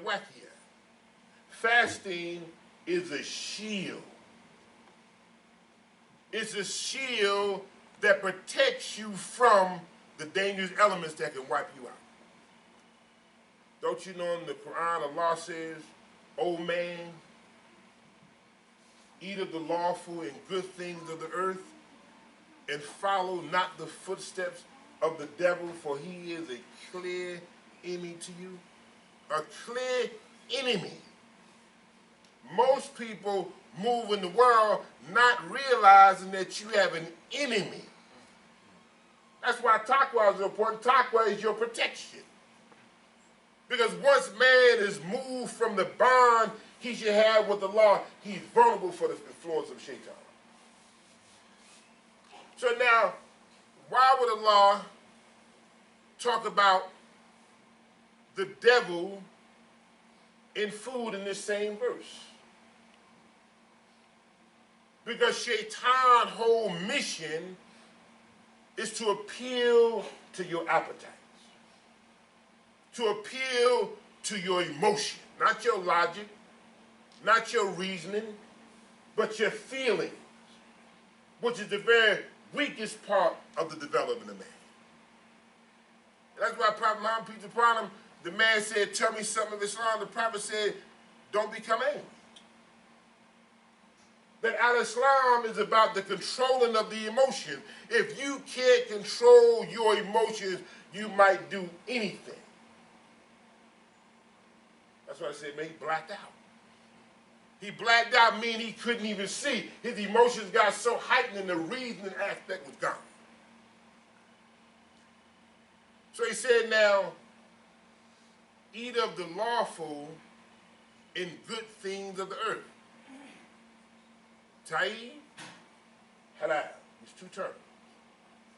wackier. Fasting is a shield. It's a shield that protects you from the dangerous elements that can wipe you out. Don't you know in the Quran Allah says, "O man, eat of the lawful and good things of the earth, and follow not the footsteps of the devil, for he is a clear enemy to you." A clear enemy. Most people move in the world not realizing that you have an enemy. That's why taqwa is important. Taqwa is your protection. Because once man is moved from the bond he should have with the law, he's vulnerable for the influence of shaitan. So now, why would Allah talk about the devil in food in this same verse? Because Shaitan's whole mission is to appeal to your appetites, to appeal to your emotion, not your logic, not your reasoning, but your feelings, which is the very weakest part of the development of man. That's why Prophet Muhammad, peace be upon him, the man said, "Tell me something of Islam." The Prophet said, "Don't become angry." That Al-Islam is about the controlling of the emotion. If you can't control your emotions, you might do anything. That's why I said, man, he blacked out. He blacked out, meaning he couldn't even see. His emotions got so heightened and the reasoning aspect was gone. So he said, now, eat of the lawful and good things of the earth. Taib, halal. These two terms.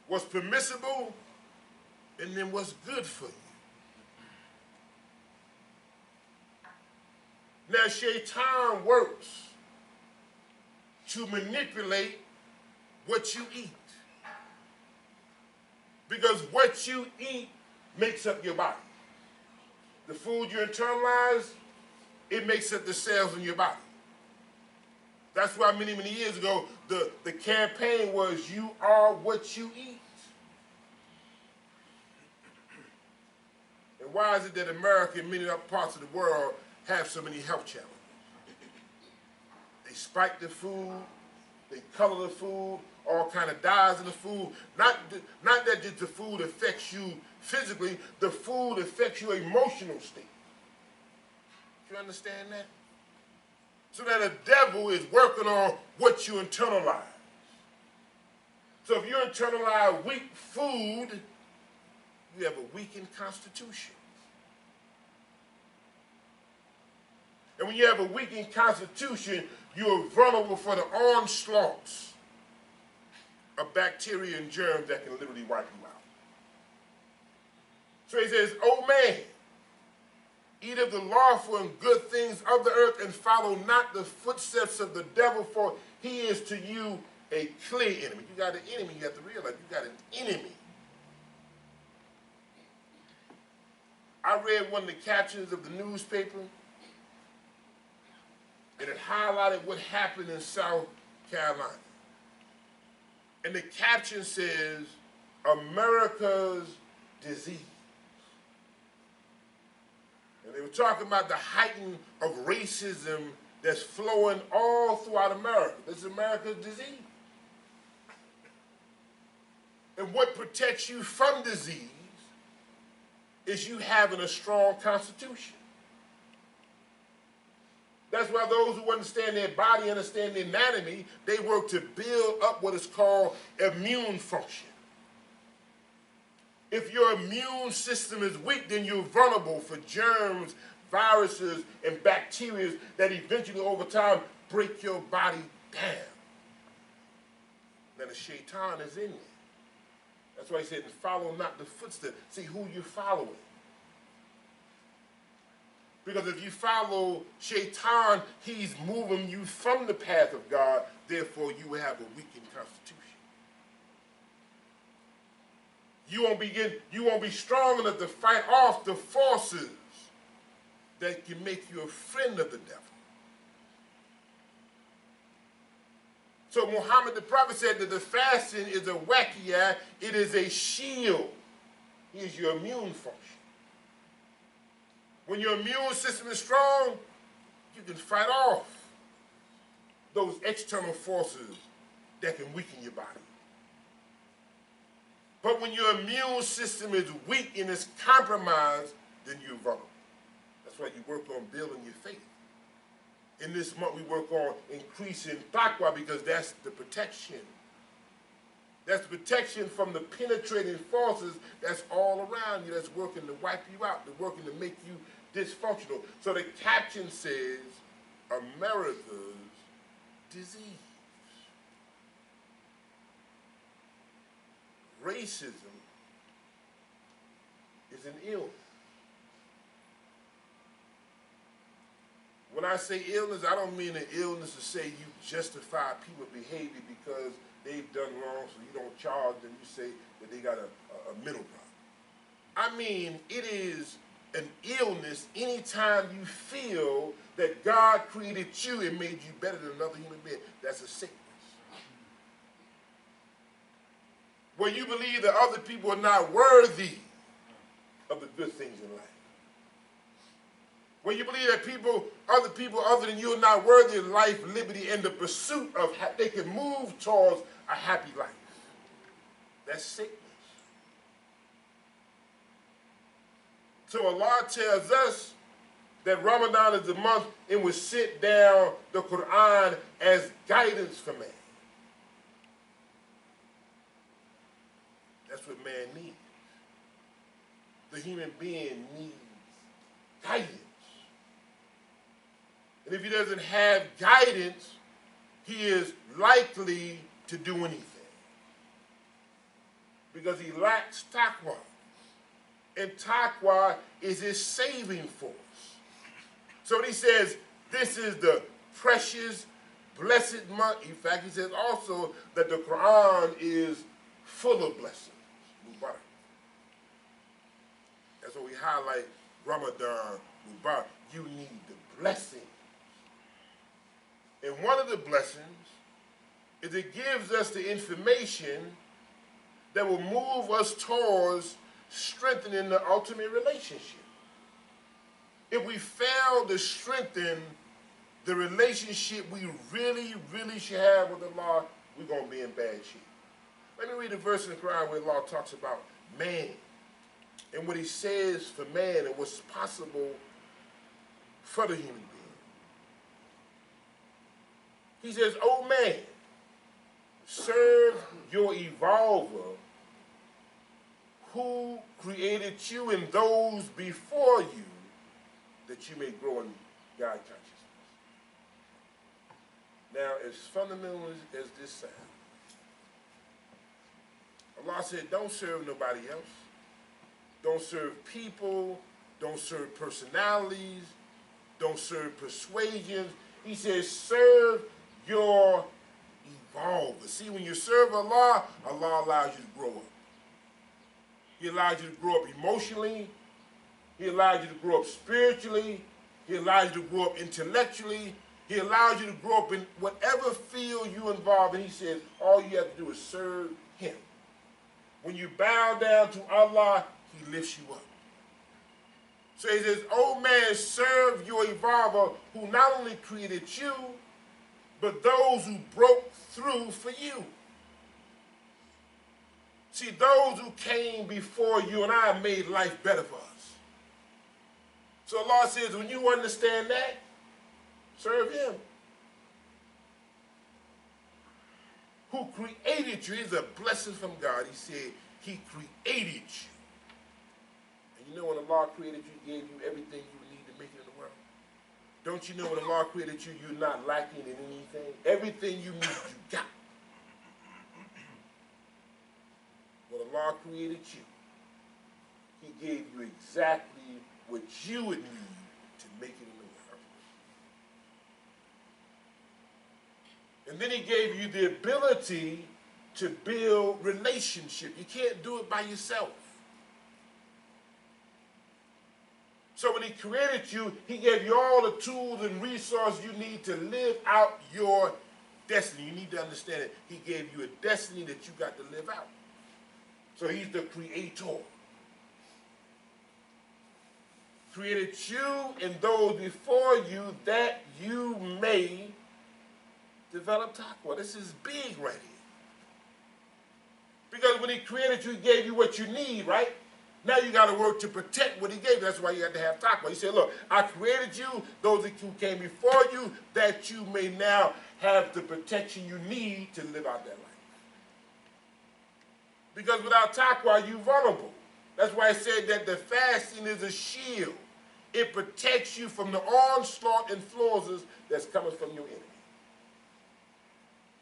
What's permissible and then what's good for you. Now, Shaitan works to manipulate what you eat. Because what you eat makes up your body. The food you internalize, it makes up the cells in your body. That's why many, many years ago, the campaign was, "You are what you eat." And why is it that America and many other parts of the world have so many health challenges? They spike the food, they color the food, all kind of dyes in the food. Not that just the food affects you physically, the food affects your emotional state. You understand that? So that the devil is working on what you internalize. So if you internalize weak food, you have a weakened constitution. And when you have a weakened constitution, you're vulnerable for the onslaughts of bacteria and germs that can literally wipe you out. So he says, "O man, eat of the lawful and good things of the earth and follow not the footsteps of the devil, for he is to you a clear enemy." You got an enemy, you have to realize you got an enemy. I read one of the captions of the newspaper, and it highlighted what happened in South Carolina. And the caption says, "America's disease." And they were talking about the heightened of racism that's flowing all throughout America. This is America's disease. And what protects you from disease is you having a strong constitution. That's why those who understand their body, understand their anatomy, they work to build up what is called immune function. If your immune system is weak, then you're vulnerable for germs, viruses, and bacteria that eventually over time break your body down. Now the Shaitan is in there. That's why he said, "Follow not the footsteps." See who you're following. Because if you follow Shaitan, he's moving you from the path of God, therefore you will have a weakened constitution. You won't be strong enough to fight off the forces that can make you a friend of the devil. So Muhammad the Prophet said that the fasting is a waqiyah, it is a shield. It is your immune function. When your immune system is strong, you can fight off those external forces that can weaken your body. But when your immune system is weak and is compromised, then you're vulnerable. That's why you work on building your faith. In this month, we work on increasing taqwa because that's the protection. That's protection from the penetrating forces that's all around you, that's working to wipe you out, that's working to make you dysfunctional. So the caption says, America's disease. Racism is an illness. When I say illness, I don't mean an illness to say you justify people's behavior because they've done wrong, so you don't charge them. You say that they got a mental problem. I mean, it is an illness anytime you feel that God created you and made you better than another human being. That's a sickness. When you believe that other people are not worthy of the good things in life. When you believe that other people other than you are not worthy of life, liberty, and the pursuit of they can move towards a happy life. That's sickness. So Allah tells us that Ramadan is the month in which sit down the Quran as guidance for man. That's what man needs. The human being needs guidance. And if he doesn't have guidance, he is likely to do anything. Because he lacks taqwa. And taqwa is his saving force. So he says, this is the precious, blessed month. In fact, he says also that the Quran is full of blessings. Mubarak. That's why we highlight Ramadan, Mubarak. You need the blessing. And one of the blessings is it gives us the information that will move us towards strengthening the ultimate relationship. If we fail to strengthen the relationship we really, really should have with Allah, we're going to be in bad shape. Let me read a verse in the Quran where Allah talks about man and what he says for man and what's possible for the human being. He says, "O man, serve your evolver who created you and those before you that you may grow in God consciousness." Now, as fundamental as this sounds, Allah said, don't serve nobody else. Don't serve people. Don't serve personalities. Don't serve persuasions. He says, serve your evolver. See, when you serve Allah, Allah allows you to grow up. He allows you to grow up emotionally. He allows you to grow up spiritually. He allows you to grow up intellectually. He allows you to grow up in whatever field you involve in. He says, all you have to do is serve him. When you bow down to Allah, he lifts you up. So he says, "O man, serve your evolver who not only created you, but those who broke through for you." See, those who came before you and I made life better for us. So Allah says, when you understand that, serve him. Who created you is a blessing from God. He said he created you. And you know when Allah created you, he gave you everything you would need to make it in the world. Don't you know when Allah created you, you're not lacking in anything? Everything you need, you got. When Allah created you, he gave you exactly what you would need to make it in the world. And then he gave you the ability to build relationship. You can't do it by yourself. So when he created you, he gave you all the tools and resources you need to live out your destiny. You need to understand it. He gave you a destiny that you got to live out. So he's the creator. Created you and those before you that you may develop taqwa. This is big right here. Because when he created you, he gave you what you need, right? Now you got to work to protect what he gave you. That's why you have to have taqwa. He said, look, I created you, those who came before you, that you may now have the protection you need to live out that life. Because without taqwa, you're vulnerable. That's why I said that the fasting is a shield. It protects you from the onslaught influences that's coming from your enemy.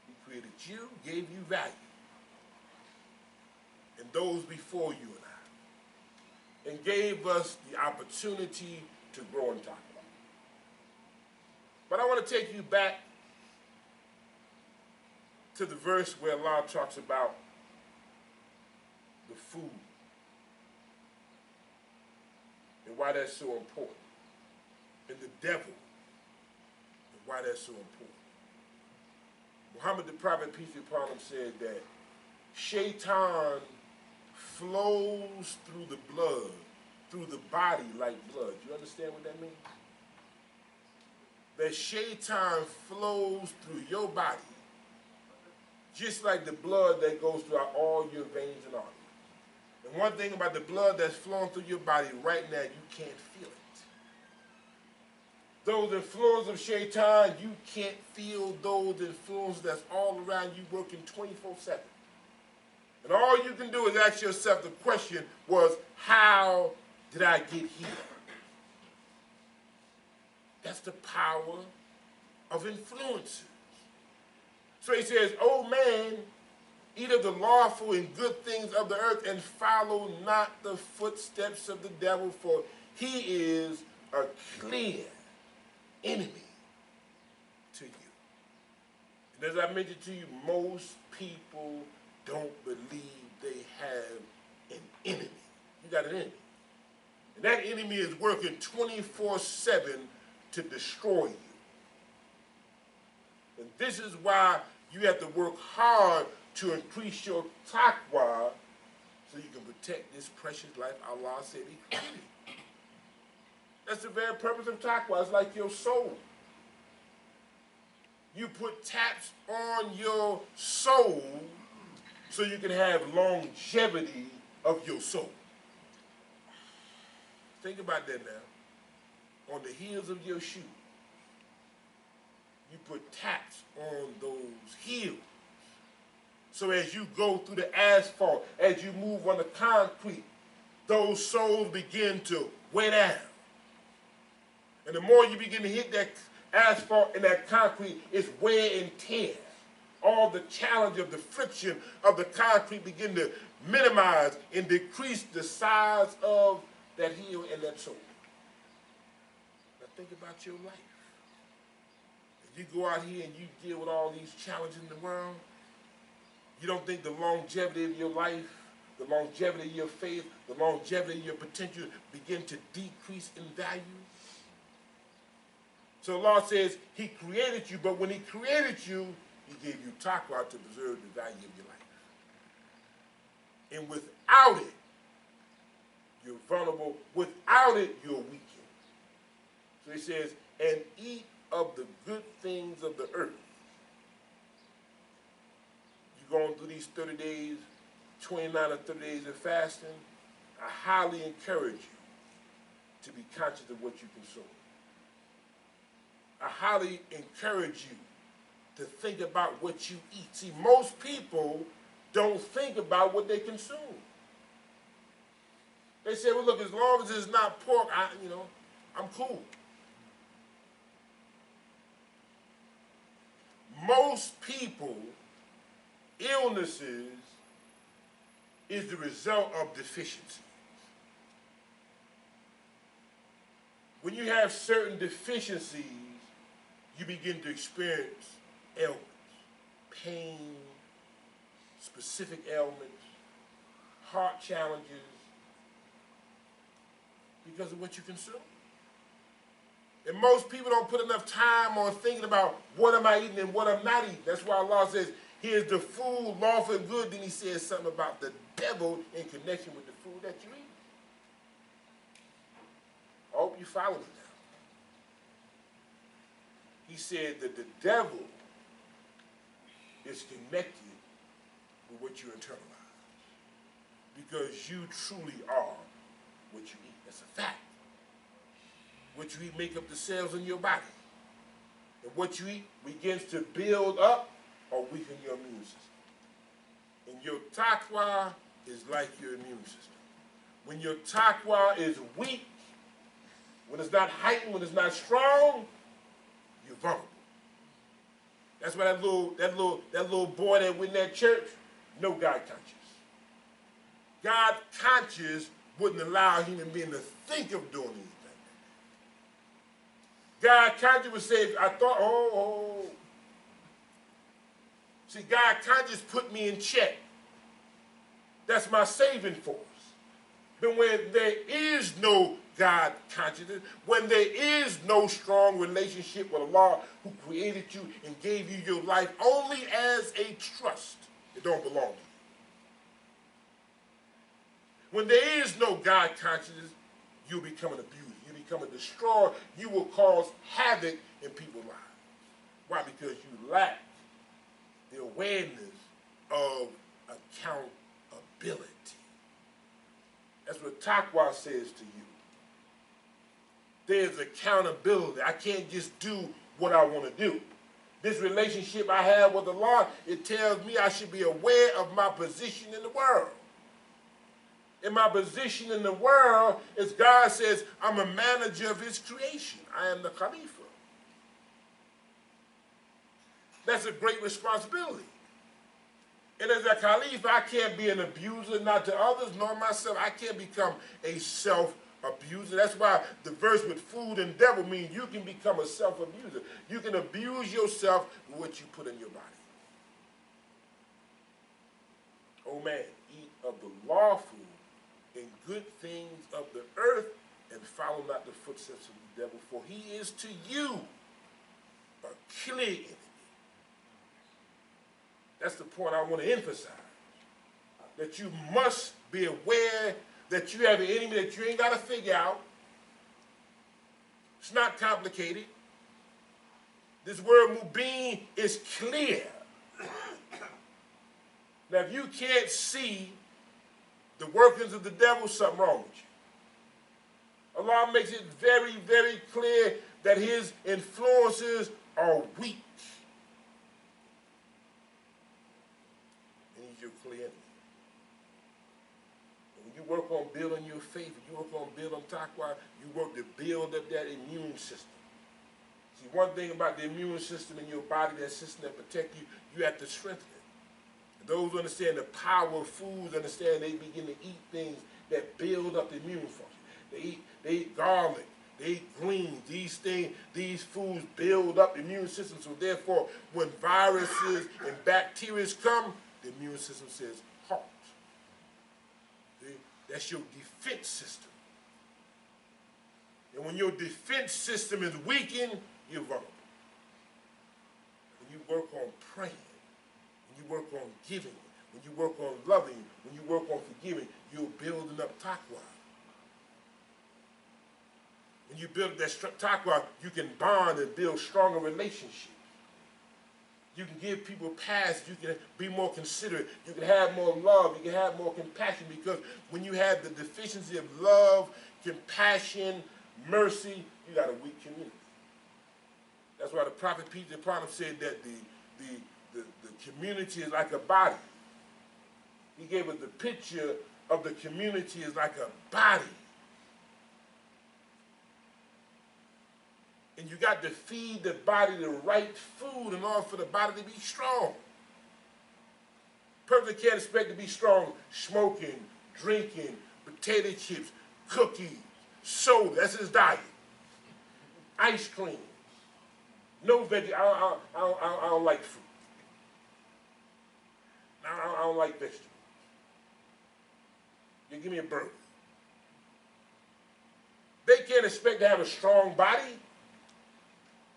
He created you, gave you value. And those before you and I. And gave us the opportunity to grow in taqwa. But I want to take you back to the verse where Allah talks about the food and why that's so important, and the devil and why that's so important. Muhammad the Prophet, peace be upon him, said that Shaitan flows through the blood, through the body like blood. You understand what that means? That Shaitan flows through your body just like the blood that goes throughout all your veins and arteries. And one thing about the blood that's flowing through your body right now, you can't feel it. Those influences of Shaitan, you can't feel those influences that's all around you working 24/7. And all you can do is ask yourself the question was, how did I get here? That's the power of influences. So he says, "O man, eat of the lawful and good things of the earth and follow not the footsteps of the devil, for he is a clear enemy to you." And as I mentioned to you, most people don't believe they have an enemy. You got an enemy. And that enemy is working 24/7 to destroy you. And this is why you have to work hard to increase your taqwa so you can protect this precious life Allah said he created. That's the very purpose of taqwa. It's like your soul. You put taps on your soul so you can have longevity of your soul. Think about that now. On the heels of your shoe, you put taps on those heels. So as you go through the asphalt, as you move on the concrete, those soles begin to wear down. And the more you begin to hit that asphalt and that concrete, it's wear and tear. All the challenge of the friction of the concrete begin to minimize and decrease the size of that heel and that sole. Now think about your life. As you go out here and you deal with all these challenges in the world, you don't think the longevity of your life, the longevity of your faith, the longevity of your potential begin to decrease in value? So Allah says he created you, but when he created you, he gave you taqwa to preserve the value of your life. And without it, you're vulnerable. Without it, you're weakened. So he says, and eat of the good things of the earth. You're going through these 30 days, 29 or 30 days of fasting. I highly encourage you to be conscious of what you consume. I highly encourage you to think about what you eat. See, most people don't think about what they consume. They say, well, look, as long as it's not pork, I'm cool. Most people, illnesses is the result of deficiency. When you have certain deficiencies, you begin to experience ailments, pain, specific ailments, heart challenges, Because of what you consume. And most people don't put enough time on thinking about what am I eating and what I'm not eating. That's why Allah says, here's the food, lawful and good. Then he says something about the devil in connection with the food that you eat. I hope you follow me now. He said that the devil is connected with what you internalize. Because you truly are what you eat. That's a fact. What you eat make up the cells in your body. And what you eat begins to build up or weaken your immune system. And your taqwa is like your immune system. When your taqwa is weak, when it's not heightened, when it's not strong, you're vulnerable. That's why that little boy that went in that church, no God conscious. God conscious wouldn't allow a human being to think of doing anything. God conscious would say, I thought, oh. See, God conscious put me in check. That's my saving force. But when there is no God consciousness, when there is no strong relationship with Allah who created you and gave you your life only as a trust, it don't belong to you. When there is no God consciousness, you become an abuser. You become a destroyer. You will cause havoc in people's lives. Why? Because you lack the awareness of accountability. That's what taqwa says to you. There's accountability. I can't just do what I want to do. This relationship I have with Allah, it tells me I should be aware of my position in the world. And my position in the world is God says, I'm a manager of his creation. I am the Khalifa. That's a great responsibility. And as a Khalifa, I can't be an abuser, not to others, nor myself. I can't become a self-abuser. That's why the verse with food and devil means you can become a self-abuser. You can abuse yourself with what you put in your body. Oh man, eat of the lawful and good things of the earth and follow not the footsteps of the devil, for he is to you a clear enemy. That's the point I want to emphasize. That you must be aware that you have an enemy that you ain't got to figure out. It's not complicated. This word mubin is clear. Now, if you can't see the workings of the devil, something wrong with you. Allah makes it very, very clear that his influences are weak. And he's your clear enemy. And when you work on building your faith, when you work on building taqwa, you work to build up that immune system. See, one thing about the immune system in your body, that system that protects you, you have to strengthen it. Those who understand the power of foods understand they begin to eat things that build up the immune function. They eat garlic, they eat greens. These foods build up the immune system. So therefore, when viruses and bacteria come, the immune system says, halt. See? That's your defense system. And when your defense system is weakened, you're vulnerable. When you work on praying, when you work on giving, when you work on loving, when you work on forgiving, you're building up taqwa. When you build that taqwa, you can bond and build stronger relationships. You can give people passes. You can be more considerate. You can have more love. You can have more compassion, because when you have the deficiency of love, compassion, mercy, you got a weak community. That's why the prophet Peter the prophet said that the community is like a body. He gave us the picture of the community as like a body. And you got to feed the body the right food in order for the body to be strong. Person can't expect to be strong smoking, drinking, potato chips, cookies, soda. That's his diet. Ice cream. No veggie. I don't like fruit. I don't like vegetables. You give me a burger. They can't expect to have a strong body,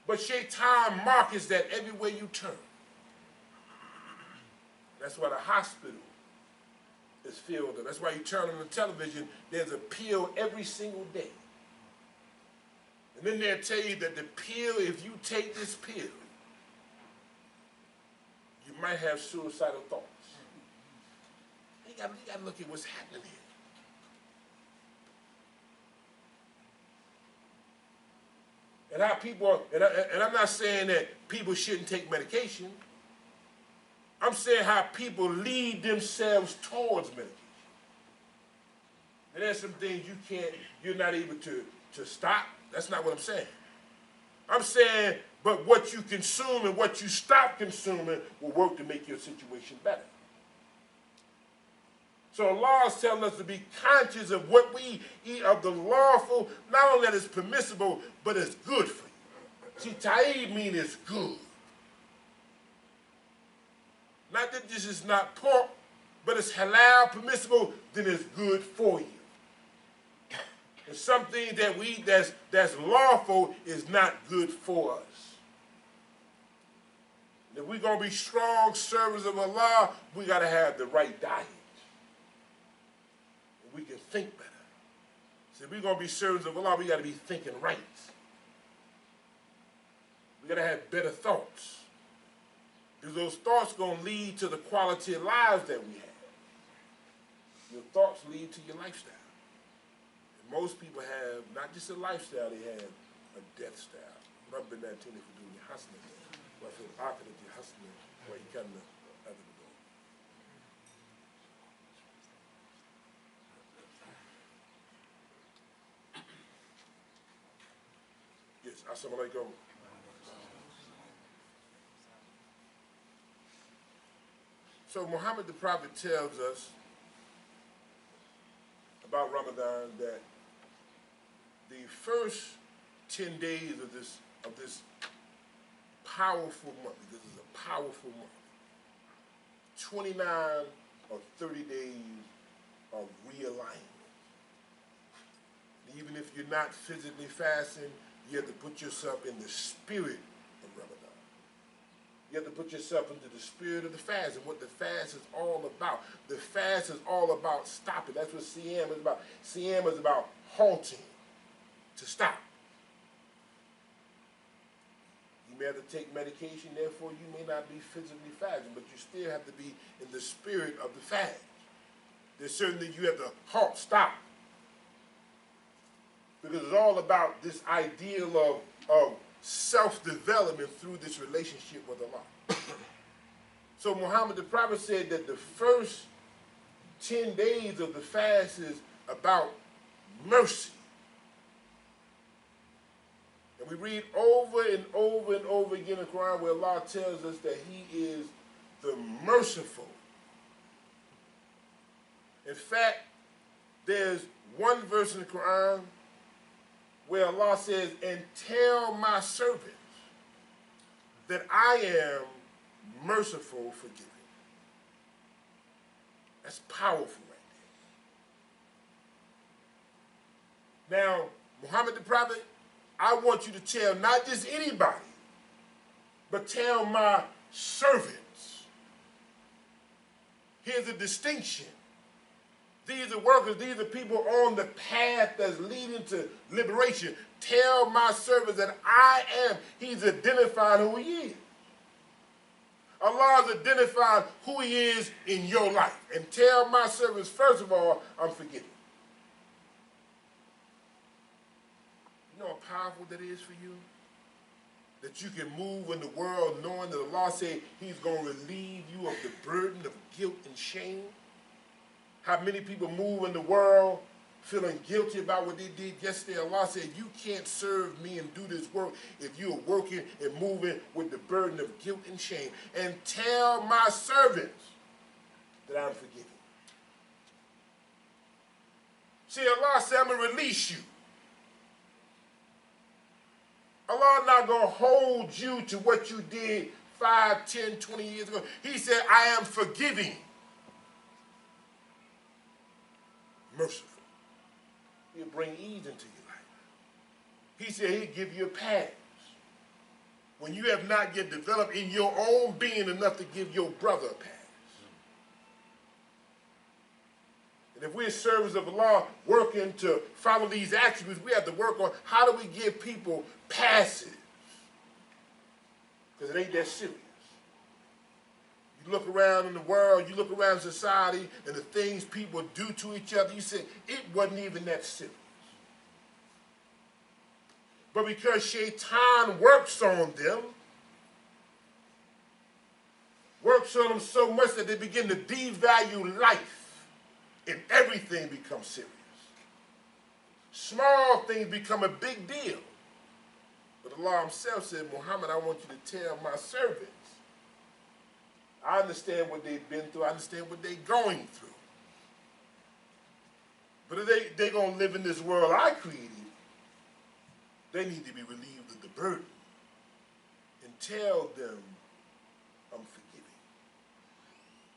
but Shaitan markets that everywhere you turn. That's why the hospital is filled up. That's why you turn on the television, there's a pill every single day. And then they'll tell you that the pill, if you take this pill, you might have suicidal thoughts. You got to look at what's happening here. And how people, and I'm not saying that people shouldn't take medication. I'm saying how people lead themselves towards medication. And there's some things you're not able to stop. That's not what I'm saying. I'm saying, but what you consume and what you stop consuming will work to make your situation better. So Allah is telling us to be conscious of what we eat, of the lawful, not only that it's permissible, but it's good for you. See, ta'ib means it's good. Not that this is not pork, but it's halal, permissible, then it's good for you. And something that we eat that's lawful is not good for us. And if we're going to be strong servants of Allah, we got to have the right diet. We can think better. So if we're going to be servants of Allah, we got to be thinking right. We got to have better thoughts. Because those thoughts going to lead to the quality of lives that we have. Your thoughts lead to your lifestyle. And most people have not just a lifestyle, they have a death style. ربنا اتني في الدنيا حسنة وفي الآخرة حسنة وقنا عذاب النار. Yes, assalamu alaikum. So Muhammad the Prophet tells us about Ramadan that the first 10 days of this powerful month, this is a powerful month, 29 or 30 days of realignment. Even if you're not physically fasting, you have to put yourself in the spirit of Ramadan. You have to put yourself into the spirit of the fast and what the fast is all about. The fast is all about stopping. That's what Siyam is about. Siyam is about halting, to stop. You may have to take medication, therefore you may not be physically fasting, but you still have to be in the spirit of the fast. There's certain things you have to halt, stop. Because it's all about this ideal of self-development through this relationship with Allah. So Muhammad the Prophet said that the first 10 days of the fast is about mercy. And we read over and over and over again in the Quran where Allah tells us that He is the merciful. In fact, there's one verse in the Quran where Allah says, and tell my servants that I am merciful, forgiving. That's powerful right there. Now, Muhammad the Prophet, I want you to tell not just anybody, but tell my servants. Here's a distinction. These are workers, these are people on the path that's leading to liberation. Tell my servants that I am. He's identified who He is. Allah has identified who He is in your life. And tell my servants, first of all, I'm forgiving. You know how powerful that is for you? That you can move in the world knowing that Allah said He's going to relieve you of the burden of guilt and shame. How many people move in the world feeling guilty about what they did yesterday. Allah said, you can't serve me and do this work if you are working and moving with the burden of guilt and shame. And tell my servants that I'm forgiving. See, Allah said, I'm going to release you. Allah not going to hold you to what you did 5, 10, 20 years ago. He said, I am forgiving. Merciful. He'll bring ease into your life. He said he'd give you a pass. When you have not yet developed in your own being enough to give your brother a pass. And if we're servants of Allah working to follow these attributes, we have to work on how do we give people passes. Because it ain't that serious. You look around in the world, you look around society, and the things people do to each other, you say, it wasn't even that serious. But because Shaitan works on them so much that they begin to devalue life, and everything becomes serious. Small things become a big deal. But Allah himself said, Muhammad, I want you to tell my servants, I understand what they've been through, I understand what they're going through. But if they're going to live in this world I created, they need to be relieved of the burden. And tell them, I'm forgiving.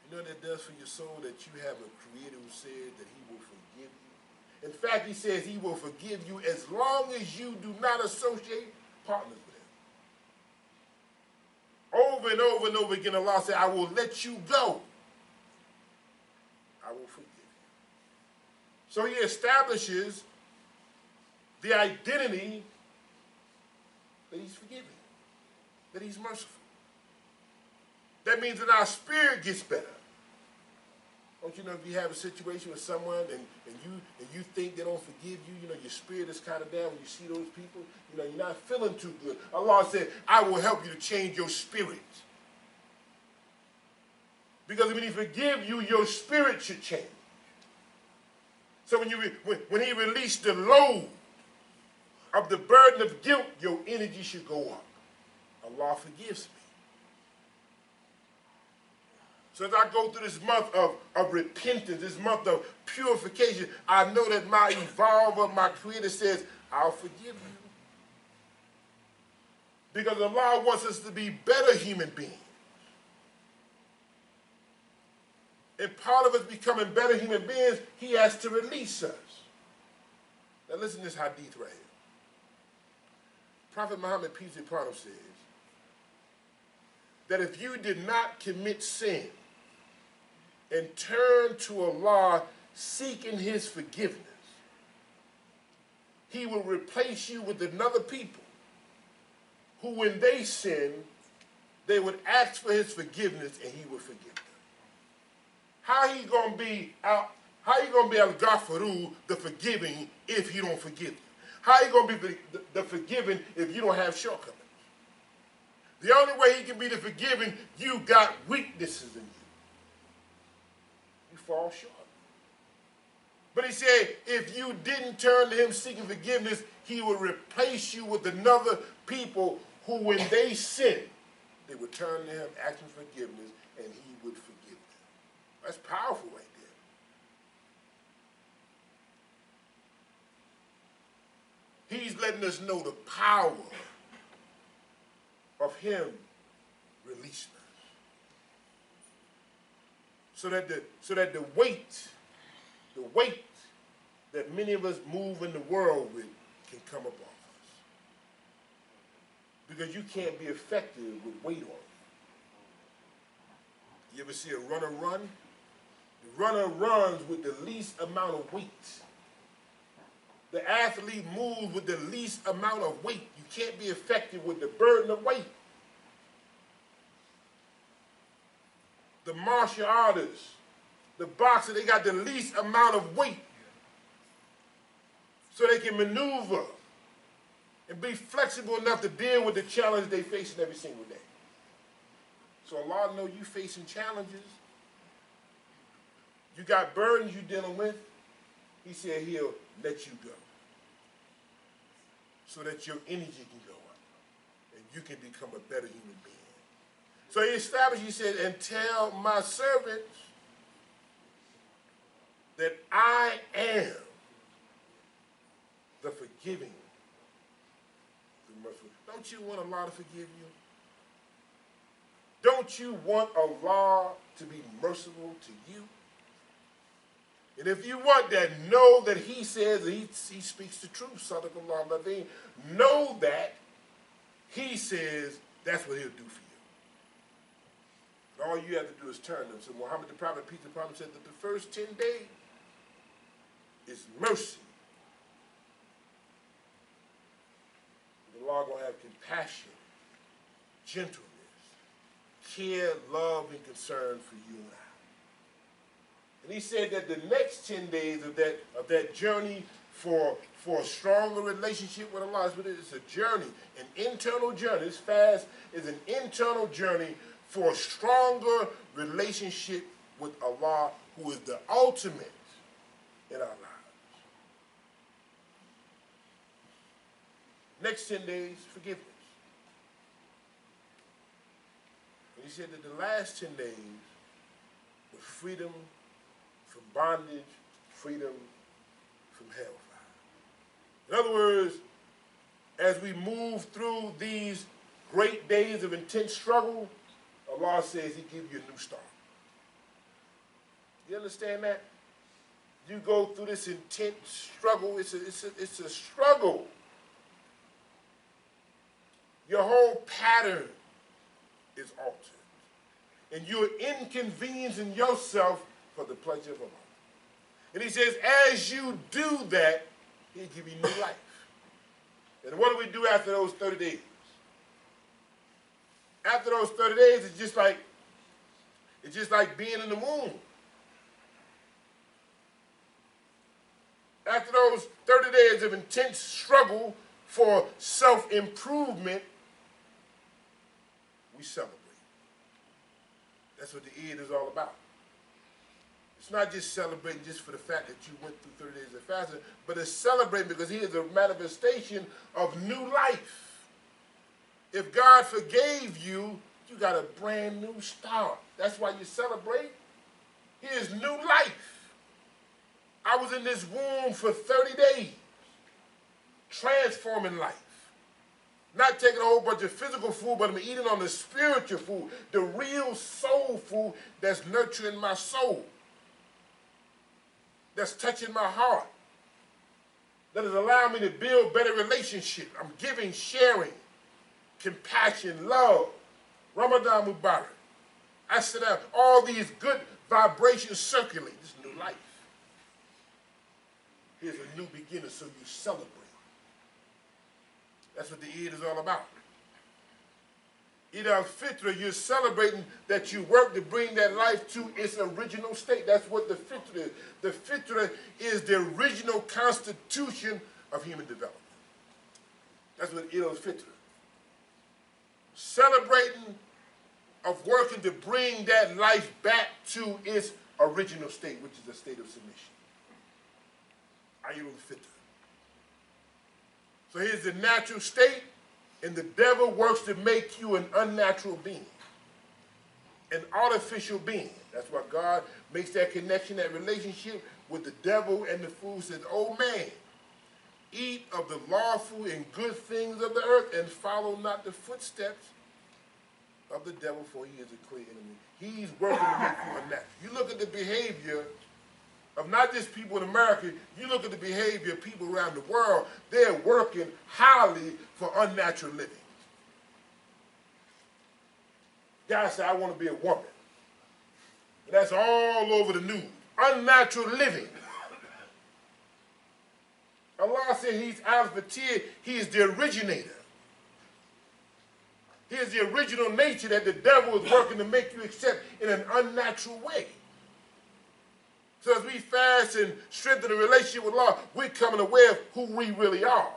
You know what that does for your soul? That you have a creator who said that he will forgive you. In fact, he says he will forgive you as long as you do not associate partners with him. Over and over and over again, Allah said, I will let you go. I will forgive you. So he establishes the identity that he's forgiving, that he's merciful. That means that our spirit gets better. Don't you know if you have a situation with someone and you think they don't forgive you, you know, your spirit is kind of down when you see those people, you know, you're not feeling too good. Allah said, I will help you to change your spirit. Because when he forgives you, your spirit should change. So when he released the load of the burden of guilt, your energy should go up. Allah forgives me. So as I go through this month of repentance, this month of purification, I know that my evolver, my creator says, I'll forgive you. Because Allah wants us to be better human beings. And part of us becoming better human beings, he has to release us. Now listen to this hadith right here. Prophet Muhammad, peace be upon him, says that if you did not commit sin and turn to Allah seeking his forgiveness, he will replace you with another people who, when they sin, they would ask for his forgiveness and he would forgive them. How you gonna be al-Ghafaru, the forgiving, if you don't forgive them? How you gonna be the forgiving if you don't have shortcomings? The only way he can be the forgiving, you got weaknesses in you. You fall short. But he said, if you didn't turn to him seeking forgiveness, he would replace you with another people who, when they sin, they would turn to him asking forgiveness, and he would forgive them. That's powerful right there. He's letting us know the power of him releasing us. So that the weight that many of us move in the world with can come up off us. Because you can't be effective with weight on you. You ever see a runner run? The runner runs with the least amount of weight. The athlete moves with the least amount of weight. You can't be effective with the burden of weight. The martial artists, the boxer, they got the least amount of weight so they can maneuver and be flexible enough to deal with the challenge they facing every single day. So Allah knows you facing challenges. You got burdens you're dealing with. He said he'll let you go so that your energy can go up and you can become a better human being. So he established, he said, and tell my servants that I am the forgiving, the merciful. Don't you want Allah to forgive you? Don't you want Allah to be merciful to you? And if you want that, know that he says, he speaks the truth. Sadaqallahu al-Azim. Know that he says that's what he'll do for you. And all you have to do is turn them. So Muhammad the Prophet, peace upon him, said that the first 10 days is mercy. The Lord going to have compassion, gentleness, care, love, and concern for you and I. And he said that the next 10 days of that journey for a stronger relationship with Allah, it's a journey, an internal journey. This fast is an internal journey for a stronger relationship with Allah, who is the ultimate in our lives. Next 10 days, forgiveness. And he said that the last 10 days was freedom from bondage, freedom from hellfire. In other words, as we move through these great days of intense struggle, Allah says he gives you a new start. You understand that? You go through this intense struggle, it's a struggle. Your whole pattern is altered. And you're inconveniencing yourself for the pleasure of Allah. And he says, as you do that, he'll give you new life. And what do we do after those 30 days? After those 30 days, it's just like being in the womb. After those 30 days of intense struggle for self-improvement, we celebrate. That's what the Eid is all about. It's not just celebrating just for the fact that you went through 30 days of fasting, but it's celebrating because he is a manifestation of new life. If God forgave you, you got a brand new start. That's why you celebrate. Here's new life. I was in this womb for 30 days, transforming life. Not taking a whole bunch of physical food, but I'm eating on the spiritual food, the real soul food that's nurturing my soul, that's touching my heart, that is allowing me to build better relationships. I'm giving, sharing, compassion, love. Ramadan Mubarak. I said all these good vibrations circulate. This is new life. Here's a new beginning, so you celebrate. That's what the Eid is all about. Eid al-Fitr, you're celebrating that you work to bring that life to its original state. That's what the Fitr is. The Fitr is the original constitution of human development. That's what Eid al-Fitr. Celebrating of working to bring that life back to its original state, which is a state of submission. Eid al-Fitr. So here's the natural state, and the devil works to make you an unnatural being, an artificial being. That's why God makes that connection, that relationship with the devil and the fool. Says, oh man, eat of the lawful and good things of the earth and follow not the footsteps of the devil, for he is a clear enemy. He's working to make you unnatural. You look at the behavior of not just people in America, you look at the behavior of people around the world, they're working highly for unnatural living. Guys say, I want to be a woman. And that's all over the news. Unnatural living. Allah said he's al-Fatir, he is the originator. He is the original nature that the devil is working to make you accept in an unnatural way. So as we fast and strengthen the relationship with Allah, we're coming aware of who we really are.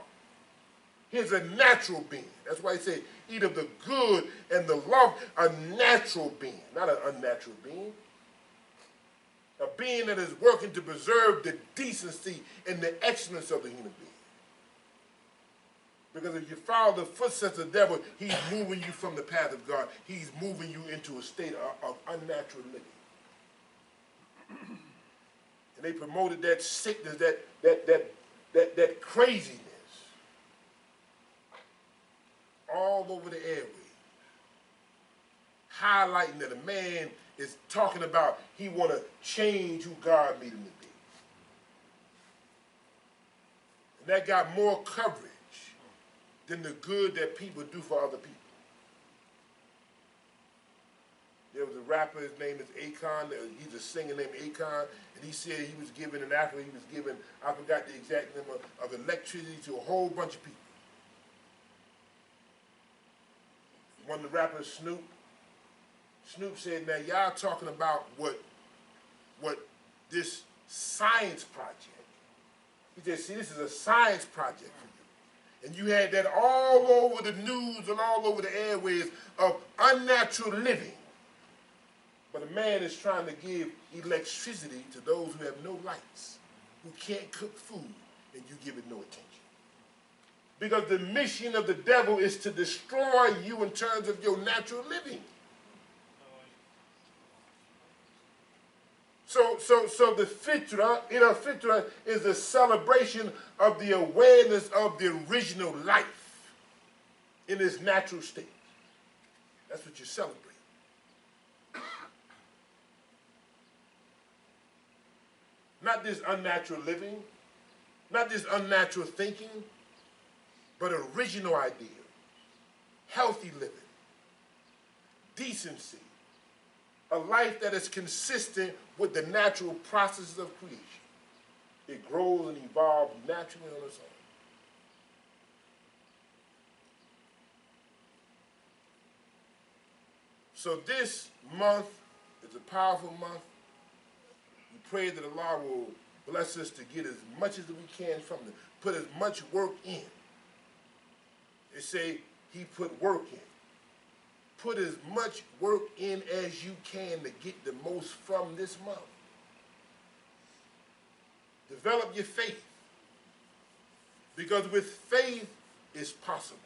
He's a natural being. That's why he said, eat of the good and the love, a natural being, not an unnatural being. A being that is working to preserve the decency and the excellence of the human being. Because if you follow the footsteps of the devil, he's moving you from the path of God. He's moving you into a state of unnatural living. And they promoted that sickness, that craziness all over the airways, highlighting that a man is talking about he want to change who God made him to be. And that got more coverage than the good that people do for other people. There was a rapper, his name is Akon, he's a singer named Akon, and he said he was given, in Africa, he was given, I forgot the exact number, of electricity to a whole bunch of people. One of the rappers, Snoop said, now y'all talking about what this science project. He said, see, this is a science project for you. And you had that all over the news and all over the airways of unnatural living. But a man is trying to give electricity to those who have no lights, who can't cook food, and you give it no attention. Because the mission of the devil is to destroy you in terms of your natural living. So the fitra, fitra is the celebration of the awareness of the original life in its natural state. That's what you celebrate. Not this unnatural living, not this unnatural thinking, but original idea, healthy living, decency, a life that is consistent with the natural processes of creation. It grows and evolves naturally on its own. So this month is a powerful month. We pray that Allah will bless us to get as much as we can from them, put as much work in. They say he put work in. Put as much work in as you can to get the most from this month. Develop your faith. Because with faith, it's possible.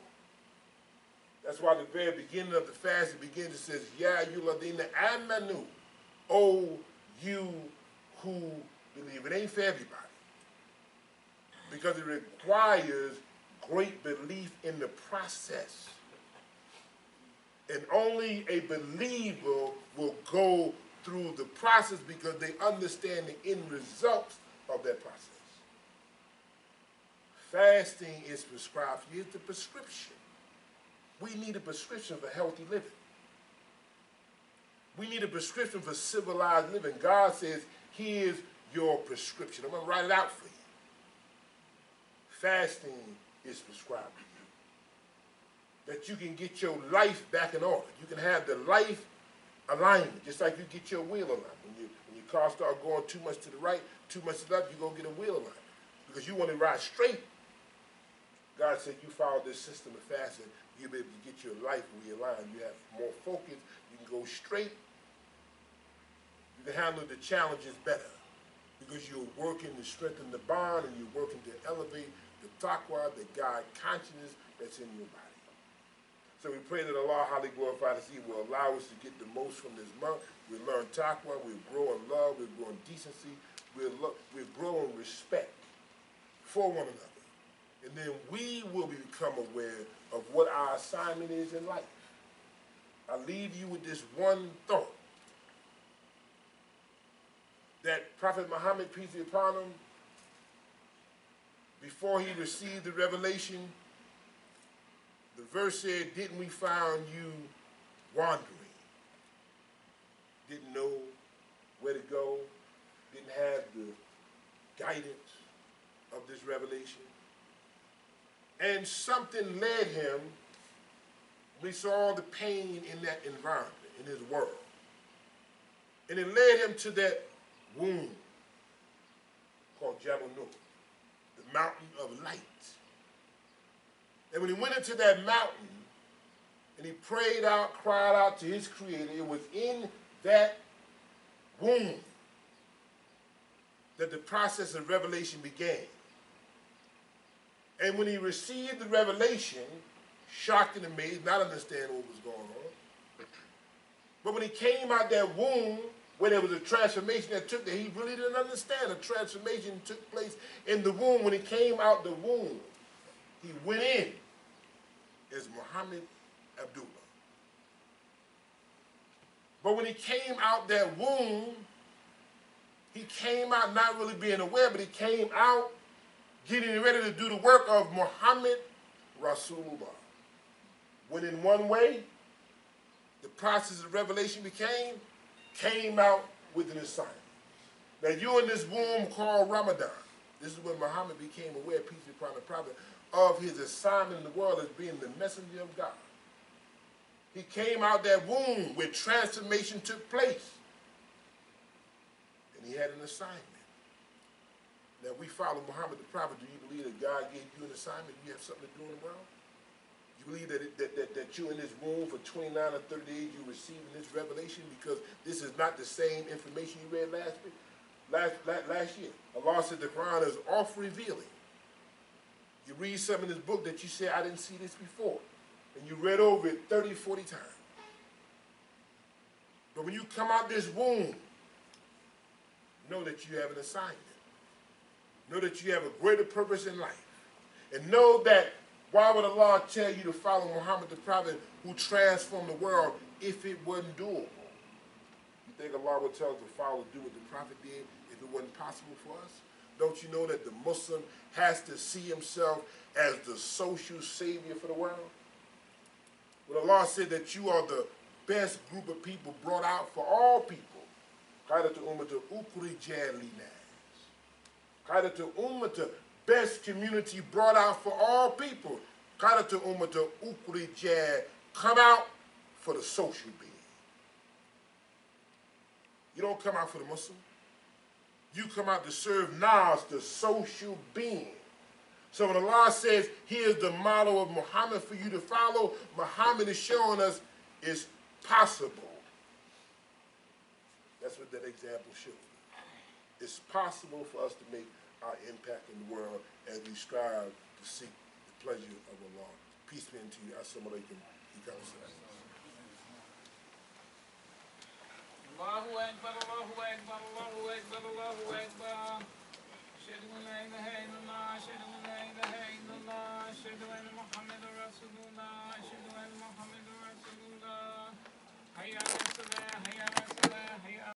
That's why the very beginning of the fast, it begins, it says, Ya ayyuhalladhina amanu, O you who believe. It ain't for everybody. Because it requires great belief in the process. And only a believer will go through the process because they understand the end results of that process. Fasting is prescribed. Here's the prescription. We need a prescription for healthy living. We need a prescription for civilized living. God says, here's your prescription. I'm going to write it out for you. Fasting is prescribed to you. That you can get your life back in order. You can have the life alignment, just like you get your wheel alignment. When your car starts going too much to the right, too much to the left, you're going to get a wheel alignment. Because you want to ride straight. God said you follow this system of fasting, you'll be able to get your life realigned. You have more focus. You can go straight. You can handle the challenges better because you're working to strengthen the bond and you're working to elevate the taqwa, the God consciousness that's in your body. So we pray that Allah, highly glorified as He, will allow us to get the most from this month. We'll learn taqwa, we'll grow in love, we'll grow in decency, we'll grow in respect for one another. And then we will become aware of what our assignment is in life. I leave you with this one thought. That Prophet Muhammad, peace be upon him, before he received the revelation, the verse said, didn't we find you wandering? Didn't know where to go, didn't have the guidance of this revelation. And something led him, we saw the pain in that environment, in his world. And it led him to that womb called Jabal Nur, the mountain of light. And when he went into that mountain and he prayed out, cried out to his Creator, it was in that womb that the process of revelation began. And when he received the revelation, shocked and amazed, not understanding what was going on. But when he came out that womb, where there was a transformation that took, that he really didn't understand. A transformation took place in the womb. When he came out the womb, he went in as Muhammad Abdullah. But when he came out that womb, he came out not really being aware, but he came out getting ready to do the work of Muhammad Rasulullah. When in one way, the process of revelation came out with an assignment. Now you're in this womb called Ramadan. This is when Muhammad became aware, peace be upon the prophet, of his assignment in the world as being the messenger of God. He came out that womb where transformation took place. And he had an assignment. Now we follow Muhammad the prophet. Do you believe that God gave you an assignment? You have something to do in the world? You believe that you're in this womb for 29 or 30 days, you're receiving this revelation because this is not the same information you read last year. Allah said the Quran is oft revealing. You read something in this book that you say, I didn't see this before. And you read over it 30, 40 times. But when you come out this womb, know that you have an assignment. Know that you have a greater purpose in life. And know that why would Allah tell you to follow Muhammad the prophet who transformed the world if it wasn't doable? You think Allah would tell us to follow, do what the prophet did if it wasn't possible for us? Don't you know that the Muslim has to see himself as the social savior for the world? When Allah said that you are the best group of people brought out for all people, best community brought out for all people. Come out for the social being. You don't come out for the Muslim. You come out to serve Nas, the social being. So when Allah says, here's the model of Muhammad for you to follow, Muhammad is showing us it's possible. That's what that example shows. It's possible for us to make our impact in the world as we strive to seek the pleasure of Allah. Peace be unto you. Assalamu alaikum. Allahu Akbar, Allahu Akbar, Allahu Akbar, Allahu Akbar. Ashhadu an la ilaha